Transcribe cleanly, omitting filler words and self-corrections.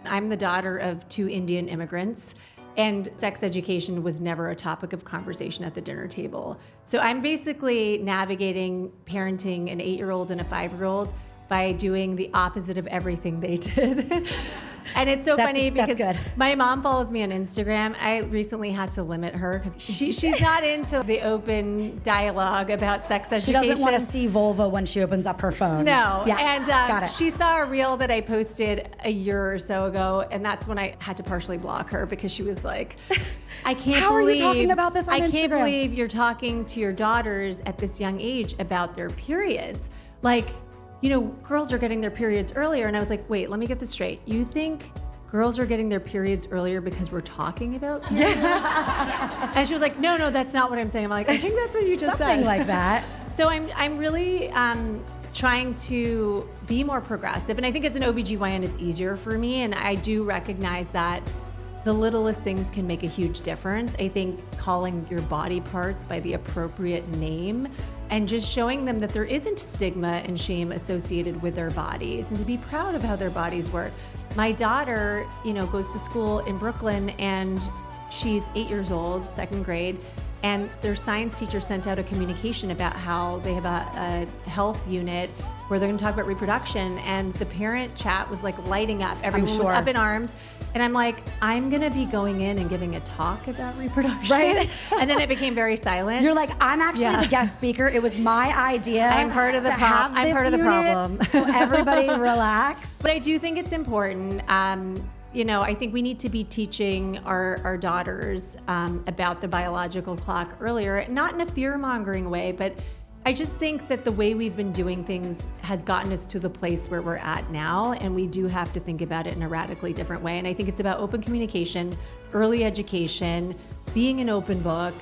I'm the daughter of 2 Indian immigrants, and sex education was never a topic of conversation at the dinner table. So I'm basically navigating parenting an 8-year-old and a 5-year-old by doing the opposite of everything they did. And it's so funny because my mom follows me on Instagram. I recently had to limit her because she's not into the open dialogue about sex education. She doesn't want to see vulva when she opens up her phone. No. Yeah, and got it. She saw a reel that I posted a year or so ago, and that's when I had to partially block her because she was like, I can't How believe- are you talking about this on Instagram? I can't believe you're talking to your daughters at this young age about their periods. Like, you know, girls are getting their periods earlier. And I was like, wait, let me get this straight. You think girls are getting their periods earlier because we're talking about periods? And she was like, no, that's not what I'm saying. I'm like, I think that's what you just said. Something like that. So I'm really trying to be more progressive. And I think as an OBGYN, it's easier for me. And I do recognize that the littlest things can make a huge difference. I think calling your body parts by the appropriate name and just showing them that there isn't stigma and shame associated with their bodies and to be proud of how their bodies work. My daughter, goes to school in Brooklyn and she's 8 years old, 2nd grade, and their science teacher sent out a communication about how they have a health unit where they're gonna talk about reproduction, and the parent chat was like lighting up. Everyone was up in arms. And I'm like, I'm gonna be going in and giving a talk about reproduction. Right. And then it became very silent. You're like, I'm actually the guest speaker. It was my idea. I'm part of the problem. I'm part of the problem. So everybody relax. But I do think it's important. I think we need to be teaching our daughters about the biological clock earlier, not in a fear-mongering way, but I just think that the way we've been doing things has gotten us to the place where we're at now, and we do have to think about it in a radically different way. And I think it's about open communication, early education, being an open book,